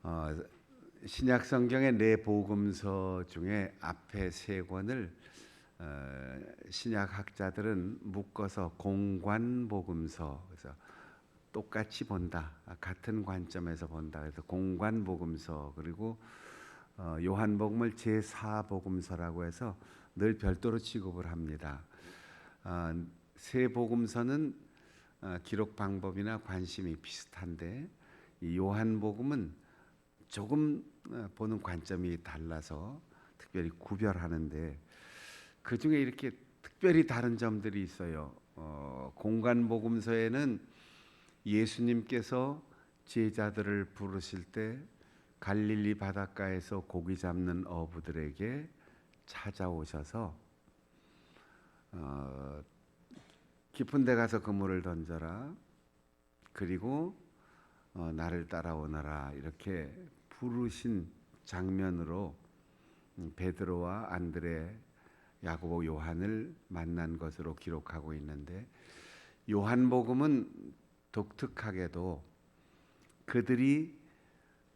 어, 신약 성경의 네 복음서 중에 앞에 세 권을 신약 학자들은 묶어서 공관 복음서, 그래서 똑같이 본다, 같은 관점에서 본다. 그래서 공관 복음서, 그리고 요한복음을 제4 복음서라고 해서 늘 별도로 취급을 합니다. 세 복음서는 기록 방법이나 관심이 비슷한데 이 요한복음은 조금 보는 관점이 달라서 특별히 구별하는데, 그 중에 이렇게 특별히 다른 점들이 있어요. 공관복음서에는 예수님께서 제자들을 부르실 때 갈릴리 바닷가에서 고기 잡는 어부들에게 찾아오셔서 깊은 데 가서 그물을 던져라, 그리고 나를 따라오너라, 이렇게 부르신 장면으로 베드로와 안드레, 야고보, 요한을 만난 것으로 기록하고 있는데, 요한복음은 독특하게도 그들이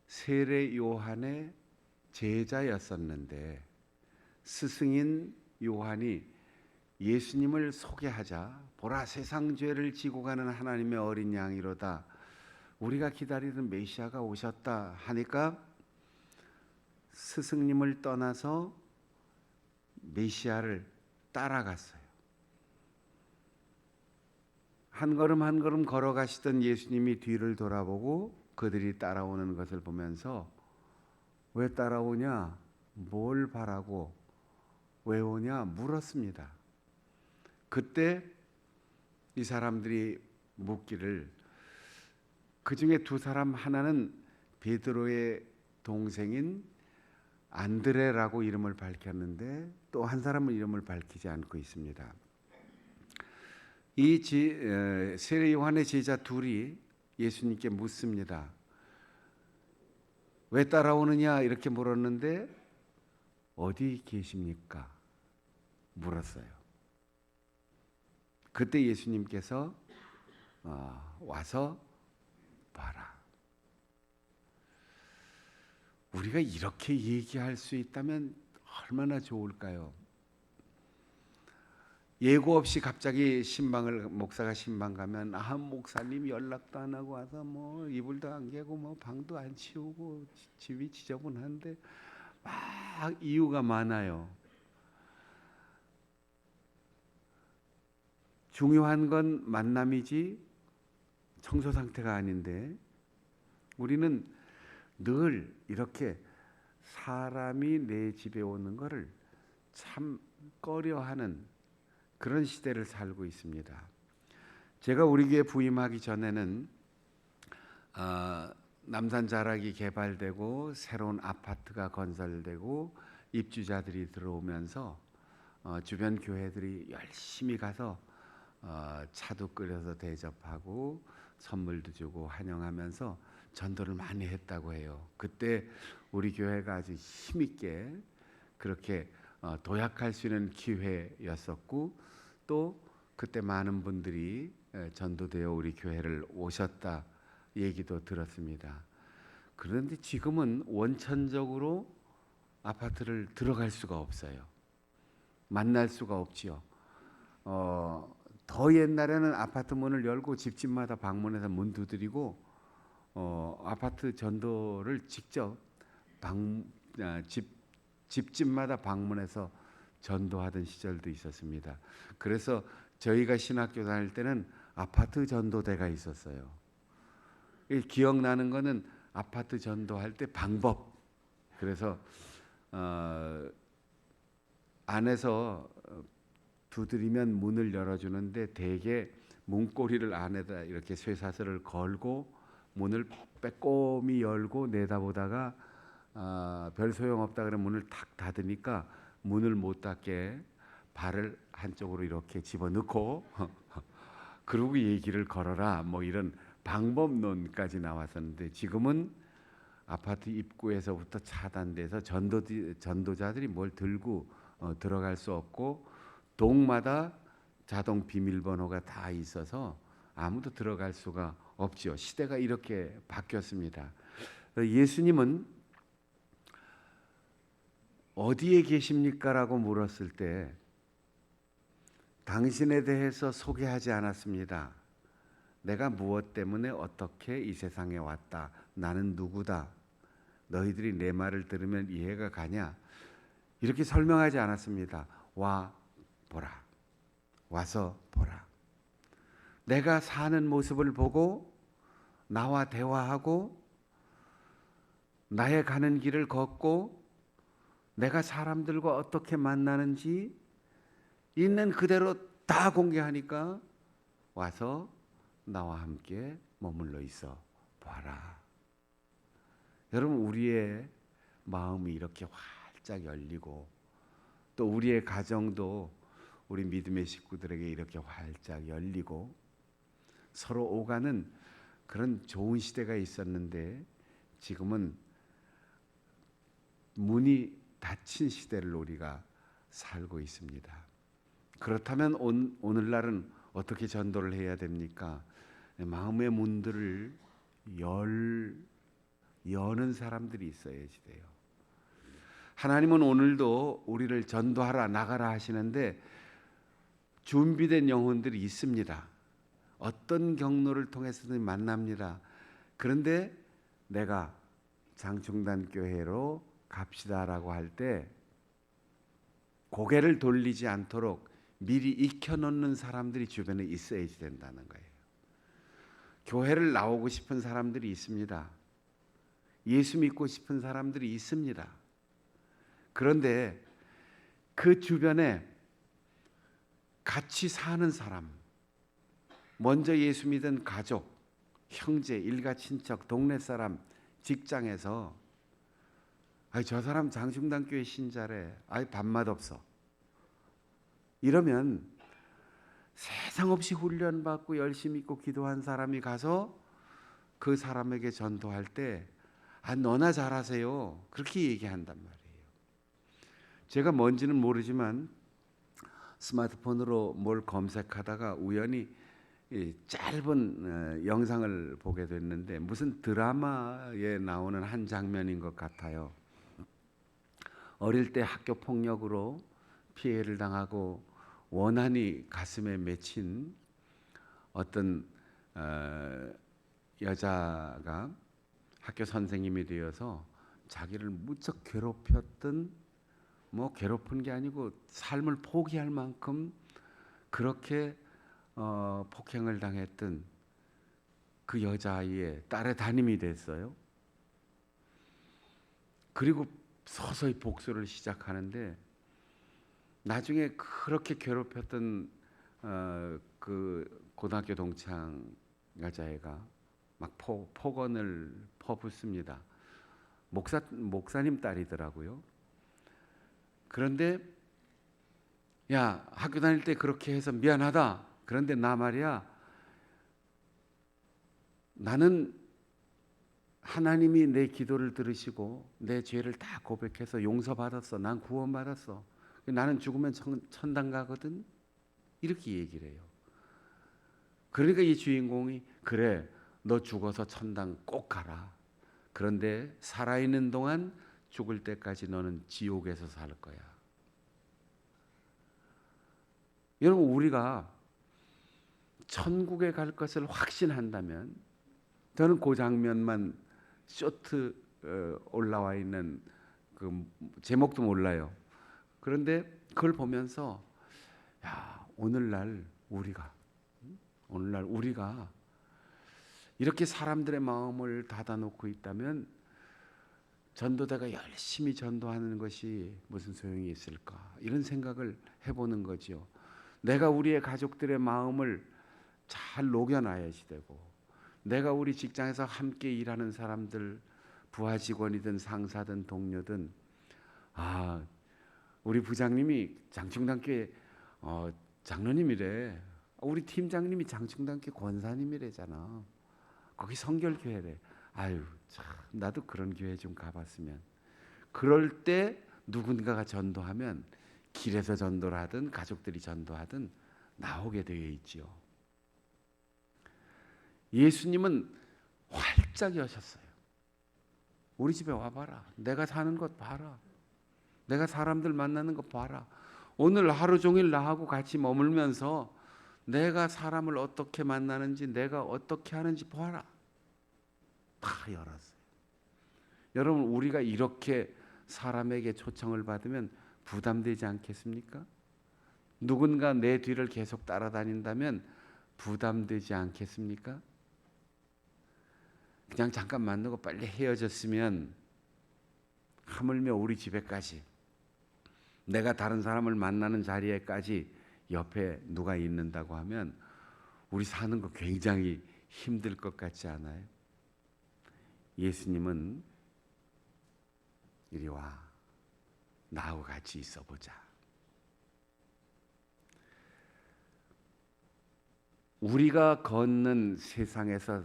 세례 요한의 제자였었는데 스승인 요한이 예수님을 소개하자, 보라 세상 죄를 지고 가는 하나님의 어린 양이로다, 우리가 기다리는 메시아가 오셨다 하니까 스승님을 떠나서 메시아를 따라갔어요. 한 걸음 한 걸음 걸어가시던 예수님이 뒤를 돌아보고 그들이 따라오는 것을 보면서 왜 따라오냐, 뭘 바라고 왜 오냐 물었습니다. 그때 이 사람들이 묻기를, 그 중에 두 사람, 하나는 베드로의 동생인 안드레라고 이름을 밝혔는데 또 한 사람은 이름을 밝히지 않고 있습니다. 이 세례 요한의 제자 둘이 예수님께 묻습니다. 왜 따라오느냐 이렇게 물었는데 어디 계십니까? 물었어요. 그때 예수님께서 와서 봐라. 우리가 이렇게 얘기할 수 있다면 얼마나 좋을까요? 예고 없이 갑자기 목사가 신방 가면 목사님 연락도 안 하고 와서 이불도 안 개고 방도 안 치우고 집이 지저분한데 막 이유가 많아요. 중요한 건 만남이지 청소 상태가 아닌데, 우리는 늘 이렇게 사람이 내 집에 오는 것을 참 꺼려하는 그런 시대를 살고 있습니다. 제가 우리 교회 부임하기 전에는 남산 자락이 개발되고 새로운 아파트가 건설되고 입주자들이 들어오면서 주변 교회들이 열심히 가서 차도 끓여서 대접하고 선물도 주고 환영하면서 전도를 많이 했다고 해요. 그때 우리 교회가 아주 힘있게 그렇게 도약할 수 있는 기회였었고, 또 그때 많은 분들이 전도되어 우리 교회를 오셨다 얘기도 들었습니다. 그런데 지금은 원천적으로 아파트를 들어갈 수가 없어요. 만날 수가 없지요. 더 옛날에는 아파트 문을 열고 집집마다 방문해서 문 두드리고 아파트 전도를 직접 집집마다 방문해서 전도하던 시절도 있었습니다. 그래서 저희가 신학교 다닐 때는 아파트 전도대가 있었어요. 기억나는 거는 아파트 전도할 때 방법. 그래서 안에서 두드리면 문을 열어주는데 대개 문고리를 안에다 이렇게 쇠사슬을 걸고 문을 빼꼼히 열고 내다보다가 별 소용없다 그러면 문을 탁 닫으니까 문을 못 닫게 발을 한쪽으로 이렇게 집어넣고 그러고 얘기를 걸어라, 이런 방법론까지 나왔었는데, 지금은 아파트 입구에서부터 차단돼서 전도자들이 뭘 들고 들어갈 수 없고 동마다 자동 비밀번호가 다 있어서 아무도 들어갈 수가 없죠. 시대가 이렇게 바뀌었습니다. 예수님은 어디에 계십니까? 라고 물었을 때 당신에 대해서 소개하지 않았습니다. 내가 무엇 때문에 어떻게 이 세상에 왔다. 나는 누구다. 너희들이 내 말을 들으면 이해가 가냐? 이렇게 설명하지 않았습니다. 와 보라. 와서 보라. 내가 사는 모습을 보고 나와 대화하고 나의 가는 길을 걷고 내가 사람들과 어떻게 만나는지 있는 그대로 다 공개하니까 와서 나와 함께 머물러 있어 봐라. 여러분, 우리의 마음이 이렇게 활짝 열리고 또 우리의 가정도 우리 믿음의 식구들에게 이렇게 활짝 열리고 서로 오가는 그런 좋은 시대가 있었는데 지금은 문이 닫힌 시대를 우리가 살고 있습니다. 그렇다면 오늘날은 어떻게 전도를 해야 됩니까? 마음의 문들을 여는 사람들이 있어야지 돼요. 하나님은 오늘도 우리를 전도하라 나가라 하시는데 준비된 영혼들이 있습니다. 어떤 경로를 통해서든 만납니다. 그런데 내가 장충단 교회로 갑시다라고 할 때 고개를 돌리지 않도록 미리 익혀놓는 사람들이 주변에 있어야지 된다는 거예요. 교회를 나오고 싶은 사람들이 있습니다. 예수 믿고 싶은 사람들이 있습니다. 그런데 그 주변에 같이 사는 사람, 먼저 예수 믿은 가족, 형제, 일가, 친척, 동네 사람, 직장에서 저 사람 장충단교회 신자래. 밥맛 없어. 이러면 세상 없이 훈련받고 열심히 있고 기도한 사람이 가서 그 사람에게 전도할 때 너나 잘하세요. 그렇게 얘기한단 말이에요. 제가 뭔지는 모르지만 스마트폰으로 뭘 검색하다가 우연히 짧은 영상을 보게 됐는데 무슨 드라마에 나오는 한 장면인 것 같아요. 어릴 때 학교 폭력으로 피해를 당하고 원한이 가슴에 맺힌 어떤 여자가 학교 선생님이 되어서 자기를 무척 괴롭혔던 괴롭힌 게 아니고 삶을 포기할 만큼 그렇게 폭행을 당했던 그 여자아이의 딸의 담임이 됐어요. 그리고 서서히 복수를 시작하는데 나중에 그렇게 괴롭혔던 그 고등학교 동창 여자애가 막 폭언을 퍼붓습니다. 목사님 딸이더라고요. 그런데 야, 학교 다닐 때 그렇게 해서 미안하다. 그런데 나 말이야, 나는 하나님이 내 기도를 들으시고 내 죄를 다 고백해서 용서받았어. 난 구원받았어. 나는 죽으면 천당 가거든. 이렇게 얘기를 해요. 그러니까 이 주인공이 그래, 너 죽어서 천당 꼭 가라. 그런데 살아있는 동안 죽을 때까지 너는 지옥에서 살 거야. 여러분, 우리가 천국에 갈 것을 확신한다면, 저는 그 장면만 쇼트 올라와 있는 그 제목도 몰라요. 그런데 그걸 보면서 오늘날 우리가 이렇게 사람들의 마음을 닫아놓고 있다면 전도대가 열심히 전도하는 것이 무슨 소용이 있을까? 이런 생각을 해보는 거죠. 내가 우리의 가족들의 마음을 잘 녹여놔야지 되고, 내가 우리 직장에서 함께 일하는 사람들, 부하 직원이든 상사든 동료든, 우리 부장님이 장충단교회 장로님이래. 우리 팀장님이 장충단교회 권사님이래잖아. 거기 성결교회래. 참, 나도 그런 교회 좀 가봤으면. 그럴 때 누군가가 전도하면 길에서 전도를 하든 가족들이 전도하든 나오게 되어 있지요. 예수님은 활짝 여셨어요. 우리 집에 와봐라. 내가 사는 것 봐라. 내가 사람들 만나는 것 봐라. 오늘 하루 종일 나하고 같이 머물면서 내가 사람을 어떻게 만나는지, 내가 어떻게 하는지 봐라. 다 열었어요. 여러분, 우리가 이렇게 사람에게 초청을 받으면 부담되지 않겠습니까? 누군가 내 뒤를 계속 따라다닌다면 부담되지 않겠습니까? 그냥 잠깐 만나고 빨리 헤어졌으면, 하물며 우리 집에까지, 내가 다른 사람을 만나는 자리에까지 옆에 누가 있는다고 하면 우리 사는 거 굉장히 힘들 것 같지 않아요? 예수님은 이리 와, 나하고 같이 있어 보자. 우리가 걷는 세상에서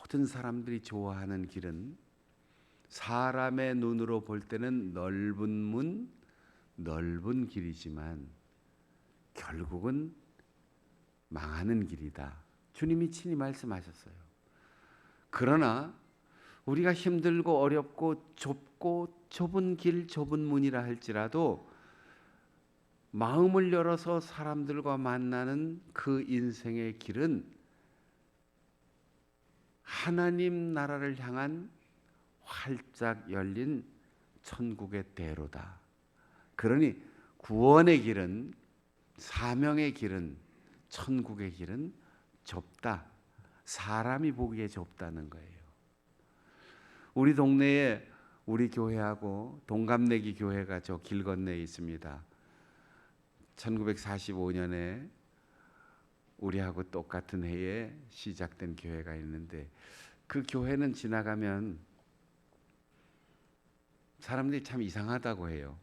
모든 사람들이 좋아하는 길은 사람의 눈으로 볼 때는 넓은 문, 넓은 길이지만 결국은 망하는 길이다. 주님이 친히 말씀하셨어요. 그러나 우리가 힘들고 어렵고 좁고 좁은 길, 좁은 문이라 할지라도 마음을 열어서 사람들과 만나는 그 인생의 길은 하나님 나라를 향한 활짝 열린 천국의 대로다. 그러니 구원의 길은, 사명의 길은, 천국의 길은 좁다. 사람이 보기에 좁다는 거예요. 우리 동네에 우리 교회하고 동갑내기 교회가 저 길 건너에 있습니다. 1945년에 우리하고 똑같은 해에 시작된 교회가 있는데, 그 교회는 지나가면 사람들이 참 이상하다고 해요.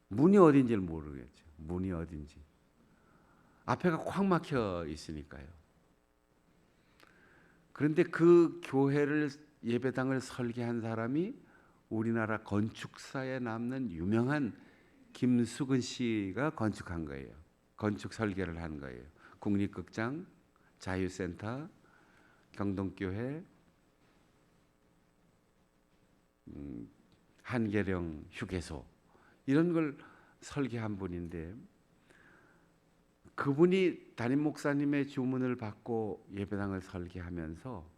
문이 어딘지를 모르겠죠. 문이 어딘지. 앞에가 꽉 막혀 있으니까요. 그런데 그 교회를, 예배당을 설계한 사람이 우리나라 건축사에 남는 유명한 김수근 씨가 건축한 거예요. 건축 설계를 한 거예요. 국립극장, 자유센터, 경동교회, 한계령 휴게소, 이런 걸 설계한 분인데, 그분이 담임 목사님의 주문을 받고 예배당을 설계하면서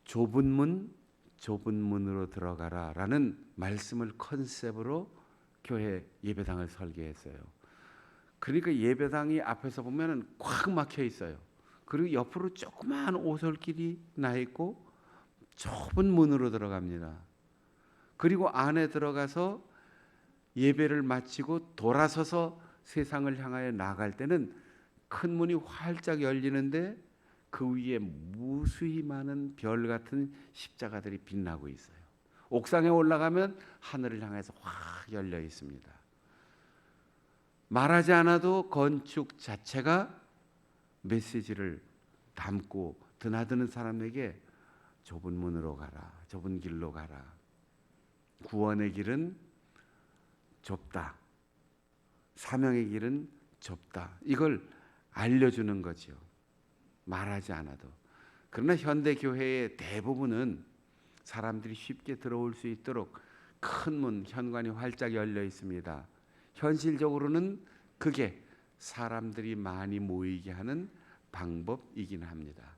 좁은 문, 좁은 문으로 들어가라라는 말씀을 컨셉으로 교회 예배당을 설계했어요. 그러니까 예배당이 앞에서 보면은 꽉 막혀 있어요. 그리고 옆으로 조그마한 오솔길이 나 있고 좁은 문으로 들어갑니다. 그리고 안에 들어가서 예배를 마치고 돌아서서 세상을 향하여 나갈 때는 큰 문이 활짝 열리는데 그 위에 무수히 많은 별 같은 십자가들이 빛나고 있어요. 옥상에 올라가면 하늘을 향해서 확 열려 있습니다. 말하지 않아도 건축 자체가 메시지를 담고 드나드는 사람에게 좁은 문으로 가라, 좁은 길로 가라, 구원의 길은 좁다, 사명의 길은 좁다, 이걸 알려주는 거죠. 말하지 않아도. 그러나 현대 교회의 대부분은 사람들이 쉽게 들어올 수 있도록 큰 문, 현관이 활짝 열려 있습니다. 현실적으로는 그게 사람들이 많이 모이게 하는 방법이긴 합니다.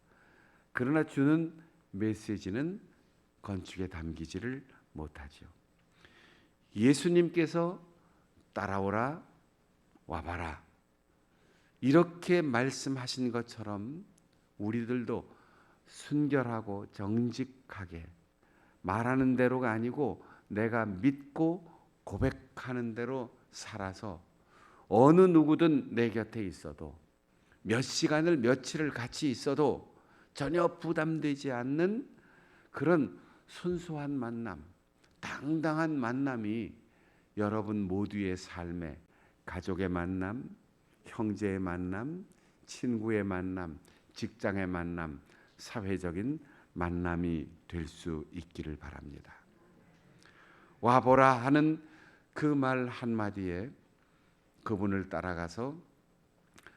그러나 주는 메시지는 건축에 담기지를 못하죠. 예수님께서 따라오라, 와봐라, 이렇게 말씀하신 것처럼 우리들도 순결하고 정직하게 말하는 대로가 아니고 내가 믿고 고백하는 대로 살아서 어느 누구든 내 곁에 있어도 몇 시간을 며칠을 같이 있어도 전혀 부담되지 않는 그런 순수한 만남, 당당한 만남이 여러분 모두의 삶에 가족의 만남, 형제의 만남, 친구의 만남, 직장의 만남, 사회적인 만남이 될 수 있기를 바랍니다. 와보라 하는 그 말 한마디에 그분을 따라가서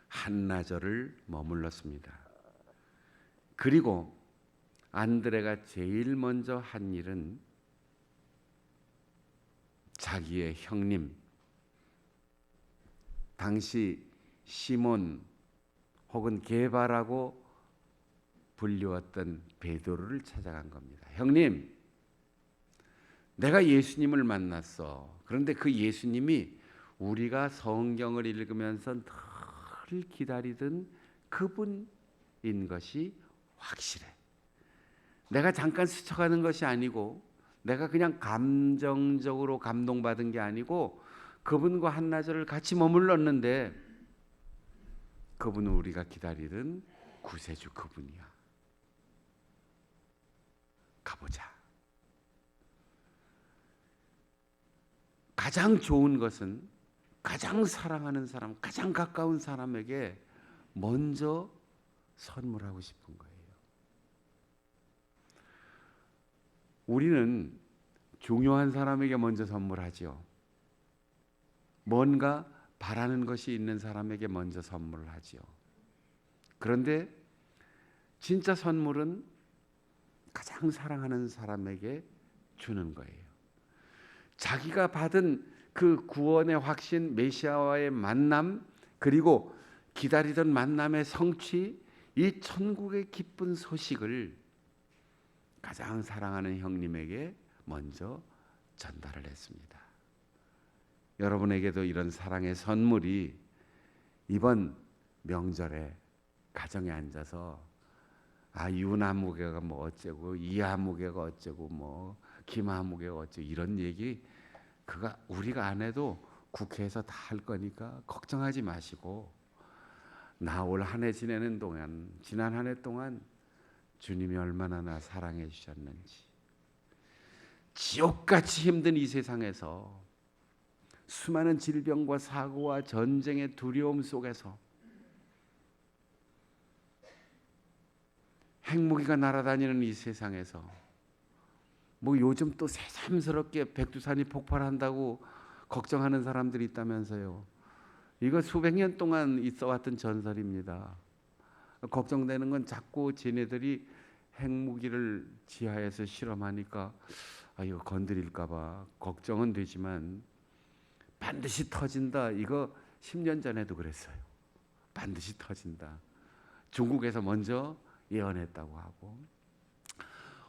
한나절을 머물렀습니다. 그리고 안드레가 제일 먼저 한 일은 자기의 형님, 당시 시몬 혹은 게바라고 불리웠던 베드로를 찾아간 겁니다. 형님, 내가 예수님을 만났어. 그런데 그 예수님이 우리가 성경을 읽으면서 늘 기다리던 그분인 것이 확실해. 내가 잠깐 스쳐가는 것이 아니고, 내가 그냥 감정적으로 감동받은 게 아니고, 그분과 한나절을 같이 머물렀는데 그분은 우리가 기다리던 구세주 그분이야. 가보자. 가장 좋은 것은 가장 사랑하는 사람, 가장 가까운 사람에게 먼저 선물하고 싶은 거예요. 우리는 중요한 사람에게 먼저 선물하죠. 뭔가 바라는 것이 있는 사람에게 먼저 선물을 하죠. 그런데 진짜 선물은 가장 사랑하는 사람에게 주는 거예요. 자기가 받은 그 구원의 확신, 메시아와의 만남, 그리고 기다리던 만남의 성취, 이 천국의 기쁜 소식을 가장 사랑하는 형님에게 먼저 전달을 했습니다. 여러분에게도 이런 사랑의 선물이 이번 명절에 가정에 앉아서 윤아무개가 뭐 어쩌고 이아무개가 어쩌고 뭐 김아무개가 어쩌고 이런 얘기 우리가 안 해도 국회에서 다 할 거니까 걱정하지 마시고 나 올 한 해 지내는 동안 지난 한 해 동안 주님이 얼마나 나 사랑해 주셨는지 지옥같이 힘든 이 세상에서 수많은 질병과 사고와 전쟁의 두려움 속에서 핵무기가 날아다니는 이 세상에서 뭐 요즘 또 새삼스럽게 백두산이 폭발한다고 걱정하는 사람들이 있다면서요. 이거 수백 년 동안 있어왔던 전설입니다. 걱정되는 건 자꾸 쟤네들이 핵무기를 지하에서 실험하니까 이거 건드릴까봐 걱정은 되지만 반드시 터진다. 이거 10년 전에도 그랬어요. 반드시 터진다. 중국에서 먼저 예언했다고 하고.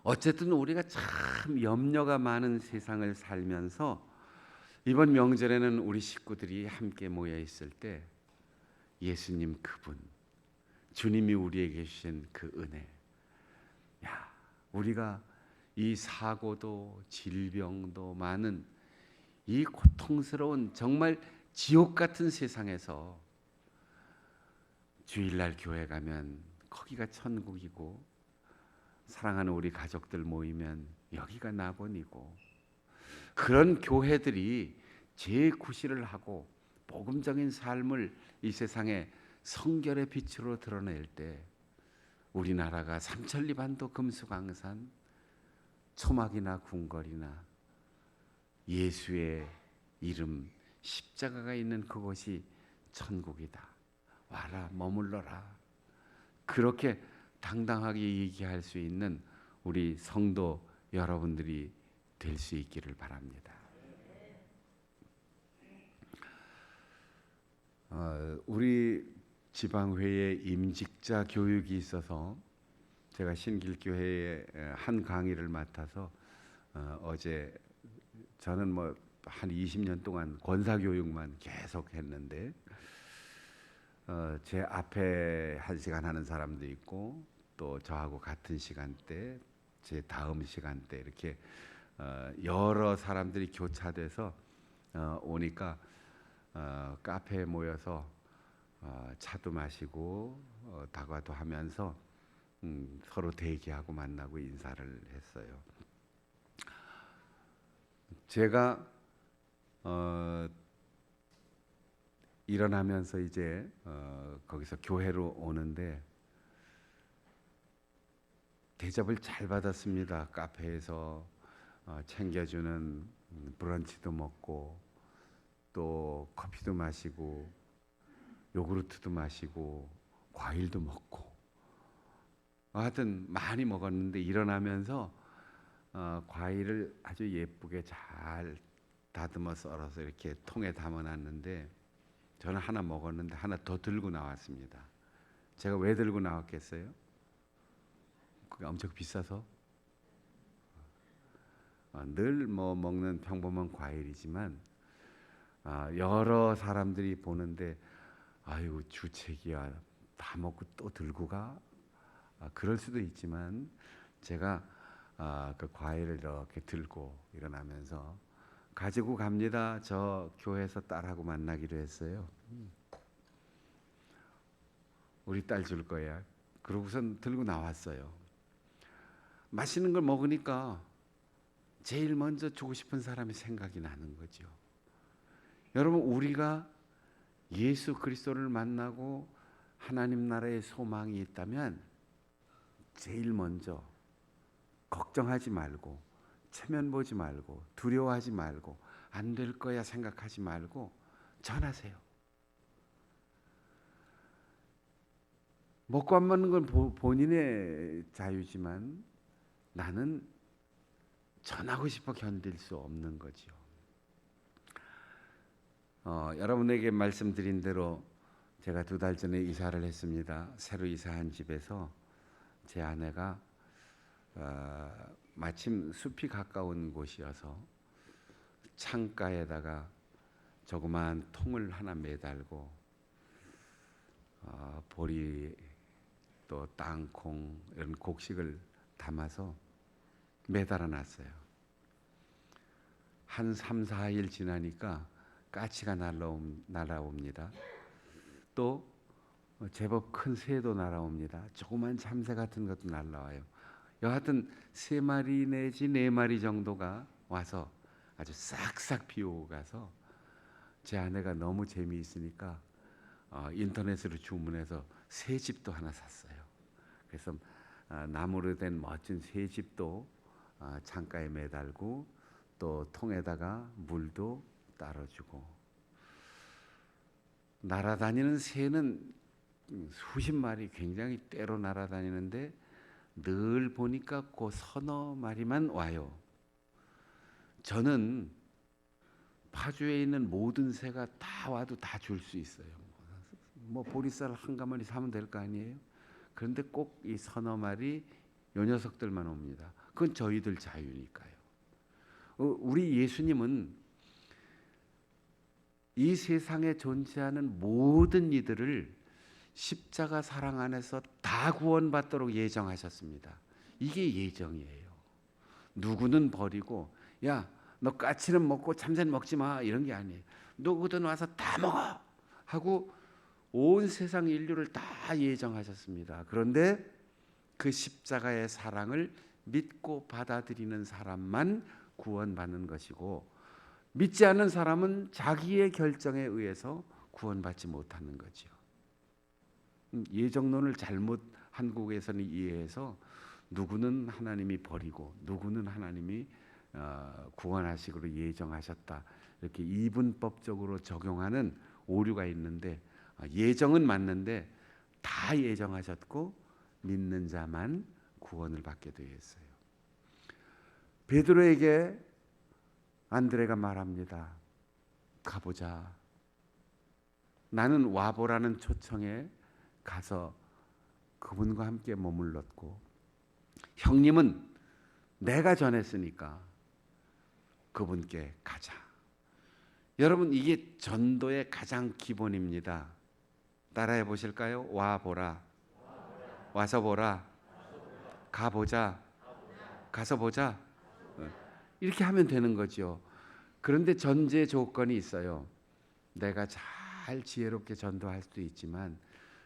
어쨌든 우리가 참 염려가 많은 세상을 살면서 이번 명절에는 우리 식구들이 함께 모여 있을 때 예수님 그분, 주님이 우리에게 주신 그 은혜, 우리가 이 사고도 질병도 많은 이 고통스러운 정말 지옥 같은 세상에서 주일날 교회 가면 거기가 천국이고 사랑하는 우리 가족들 모이면 여기가 낙원이고 그런 교회들이 재구실을 하고 복음적인 삶을 이 세상에 성결의 빛으로 드러낼 때 우리나라가 삼천리반도 금수강산 초막이나 궁궐이나 예수의 이름 십자가가 있는 그곳이 천국이다. 와라 머물러라. 그렇게 당당하게 얘기할 수 있는 우리 성도 여러분들이 될 수 있기를 바랍니다. 우리 지방회에 임직자 교육이 있어서 제가 신길교회의 한 강의를 맡아서 어제 저는 뭐 한 20년 동안 권사교육만 계속 했는데 제 앞에 1시간 하는 사람도 있고 또 저하고 같은 시간대 제 다음 시간대 이렇게 여러 사람들이 교차돼서 오니까 카페에 모여서 차도 마시고 다과도 하면서 서로 대기하고 만나고 인사를 했어요. 제가 일어나면서 이제 거기서 교회로 오는데 대접을 잘 받았습니다. 카페에서 챙겨주는 브런치도 먹고 또 커피도 마시고 요구르트도 마시고 과일도 먹고 하여튼 많이 먹었는데 일어나면서 과일을 아주 예쁘게 잘 다듬어 썰어서 이렇게 통에 담아놨는데 저는 하나 먹었는데 하나 더 들고 나왔습니다. 제가 왜 들고 나왔겠어요? 그게 엄청 비싸서. 늘 뭐 먹는 평범한 과일이지만 여러 사람들이 보는데 아유 주책이야 다 먹고 또 들고 가. 그럴 수도 있지만 제가 그 과일을 이렇게 들고 일어나면서 가지고 갑니다. 저 교회에서 딸하고 만나기로 했어요. 우리 딸 줄 거야. 그러고선 들고 나왔어요. 맛있는 걸 먹으니까 제일 먼저 주고 싶은 사람이 생각이 나는 거죠. 여러분 우리가 예수 그리스도를 만나고 하나님 나라의 소망이 있다면 제일 먼저 걱정하지 말고 체면 보지 말고 두려워하지 말고 안 될 거야 생각하지 말고 전하세요. 먹고 안 먹는 건 본인의 자유지만 나는 전하고 싶어 견딜 수 없는 거죠. 여러분에게 말씀드린 대로 제가 2달 전에 이사를 했습니다. 새로 이사한 집에서 제 아내가 마침 숲이 가까운 곳이어서 창가에다가 조그마한 통을 하나 매달고 보리 또 땅콩 이런 곡식을 담아서 매달아 놨어요. 한 3, 4일 지나니까 까치가 날아옵니다. 또 제법 큰 새도 날아옵니다. 조그만 참새 같은 것도 날아와요. 여하튼 3마리 내지 4마리 정도가 와서 아주 싹싹 비우고 가서 제 아내가 너무 재미있으니까 인터넷으로 주문해서 새집도 하나 샀어요. 그래서 나무로 된 멋진 새집도 창가에 매달고 또 통에다가 물도 따라주고 날아다니는 새는 수십 마리 굉장히 때로 날아다니는데 늘 보니까 그 서너 마리만 와요. 저는 파주에 있는 모든 새가 다 와도 다 줄 수 있어요. 뭐 보리쌀 한 가마니 사면 될 거 아니에요? 그런데 꼭 이 서너 마리 요 녀석들만 옵니다. 그건 저희들 자유니까요. 우리 예수님은 이 세상에 존재하는 모든 이들을 십자가 사랑 안에서 다 구원받도록 예정하셨습니다. 이게 예정이에요. 누구는 버리고 야 너 까치는 먹고 참새는 먹지 마 이런 게 아니에요. 누구든 와서 다 먹어 하고 온 세상 인류를 다 예정하셨습니다. 그런데 그 십자가의 사랑을 믿고 받아들이는 사람만 구원받는 것이고 믿지 않는 사람은 자기의 결정에 의해서 구원받지 못하는 거죠. 예정론을 잘못 한국에서는 이해해서 누구는 하나님이 버리고 누구는 하나님이 구원하시기로 예정하셨다 이렇게 이분법적으로 적용하는 오류가 있는데 예정은 맞는데 다 예정하셨고 믿는 자만 구원을 받게 되어 있어요. 베드로에게 안드레가 말합니다. 가보자. 나는 와보라는 초청에 가서 그분과 함께 머물렀고 형님은 내가 전했으니까 그분께 가자. 여러분 이게 전도의 가장 기본입니다. 따라해 보실까요? 와보라. 와서 보라. 가보자. 가서 보자. 이렇게 하면 되는 거죠. 그런데 전제 조건이 있어요. 내가 잘 지혜롭게 전도할 수도 있지만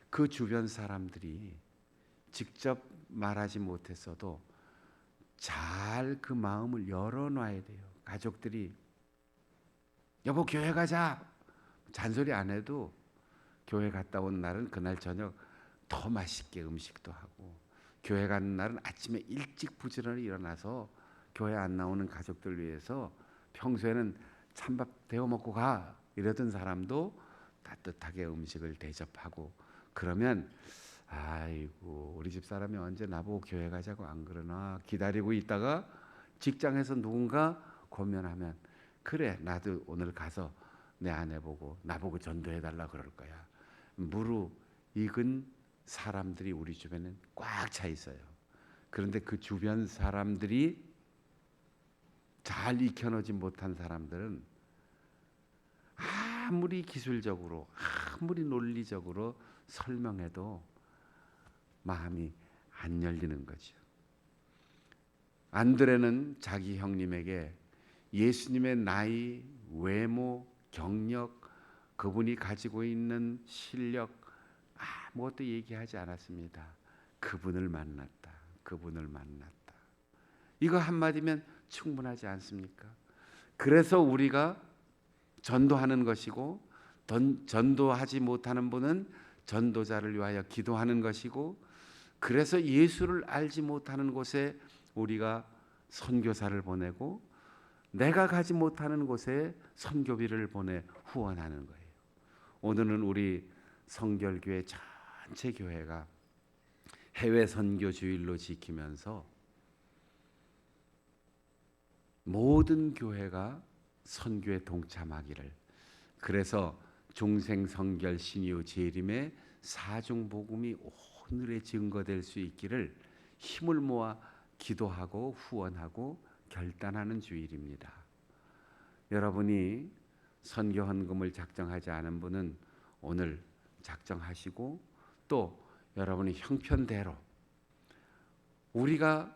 그 주변 사람들이 직접 말하지 못했어도 잘 그 마음을 열어놔야 돼요. 가족들이 여보 교회 가자 잔소리 안 해도 교회 갔다 온 날은 그날 저녁 더 맛있게 음식도 하고 교회 가는 날은 아침에 일찍 부지런히 일어나서 교회 안 나오는 가족들 위해서 평소에는 찬밥 데워 먹고 가 이러던 사람도 따뜻하게 음식을 대접하고 그러면 아이고 우리 집 사람이 언제 나보고 교회 가자고 안 그러나 기다리고 있다가 직장에서 누군가 고면하면 그래 나도 오늘 가서 내 아내 보고 나보고 전도해달라 그럴 거야. 무르익은 사람들이 우리 주변엔 꽉 차 있어요. 그런데 그 주변 사람들이 잘 익혀놓지 못한 사람들은 아무리 기술적으로 아무리 논리적으로 설명해도 마음이 안 열리는 거죠. 안드레는 자기 형님에게 예수님의 나이, 외모, 경력, 그분이 가지고 있는 실력 아무것도 얘기하지 않았습니다. 그분을 만났다. 그분을 만났다. 이거 한마디면 충분하지 않습니까? 그래서 우리가 전도하는 것이고 전도하지 못하는 분은 전도자를 위하여 기도하는 것이고 그래서 예수를 알지 못하는 곳에 우리가 선교사를 보내고 내가 가지 못하는 곳에 선교비를 보내 후원하는 거예요. 오늘은 우리 성결교회 전체 교회가 해외 선교 주일로 지키면서 모든 교회가 선교에 동참하기를 그래서 중생성결 신유 재림의 사중복음이 오늘의 증거될 수 있기를 힘을 모아 기도하고 후원하고 결단하는 주일입니다. 여러분이 선교 헌금을 작정하지 않은 분은 오늘 작정하시고 또 여러분이 형편대로 우리가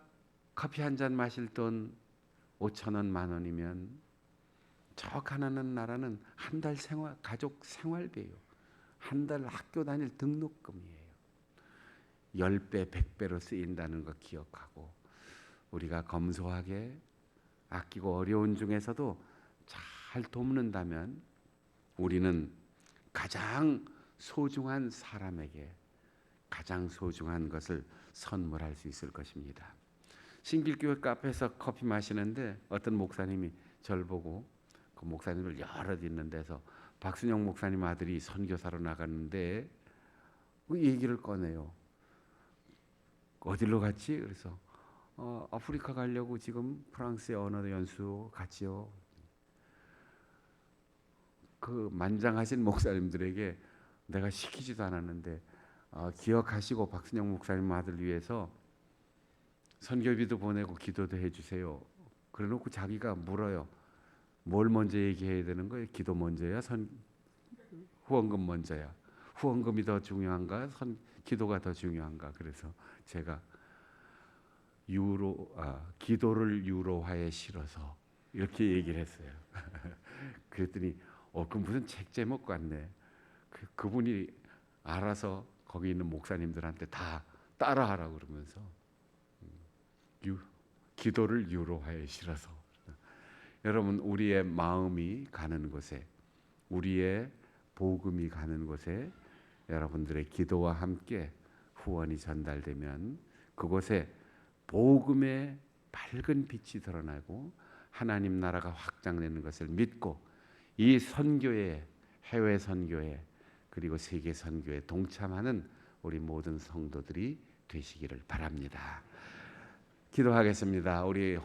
커피 한 잔 마실 돈 5,000원, 10,000원이면 저 가난한 나라는 한 달 생활 가족 생활비예요. 한 달 학교 다닐 등록금이에요. 10배, 100배로 쓰인다는 거 기억하고 우리가 검소하게 아끼고 어려운 중에서도 잘 돕는다면 우리는 가장 소중한 사람에게 가장 소중한 것을 선물할 수 있을 것입니다. 신길교회 카페에서 커피 마시는데 어떤 목사님이 저를 보고 그 목사님을 여러 있는 데서 박순영 목사님 아들이 선교사로 나갔는데 그 얘기를 꺼내요. 어디로 갔지? 그래서 아프리카 가려고 지금 프랑스의 언어 연수 갔지요. 그 만장하신 목사님들에게 내가 시키지도 않았는데 기억하시고 박순영 목사님 아들 위해서 선교비도 보내고 기도도 해주세요. 그래놓고 자기가 물어요. 뭘 먼저 얘기해야 되는 거예요? 기도 먼저야? 후원금 먼저야? 후원금이 더 중요한가? 기도가 더 중요한가? 그래서 제가 기도를 유로화에 실어서 이렇게 얘기를 했어요. 그랬더니 그 무슨 책 제목 같네. 그분이 알아서 거기 있는 목사님들한테 다 따라하라고 그러면서 기도를 유로화에 실어서 여러분 우리의 마음이 가는 곳에 우리의 복음이 가는 곳에 여러분들의 기도와 함께 후원이 전달되면 그곳에 복음의 밝은 빛이 드러나고 하나님 나라가 확장되는 것을 믿고 이 선교에 해외 선교에 그리고 세계 선교에 동참하는 우리 모든 성도들이 되시기를 바랍니다. 기도하겠습니다. 우리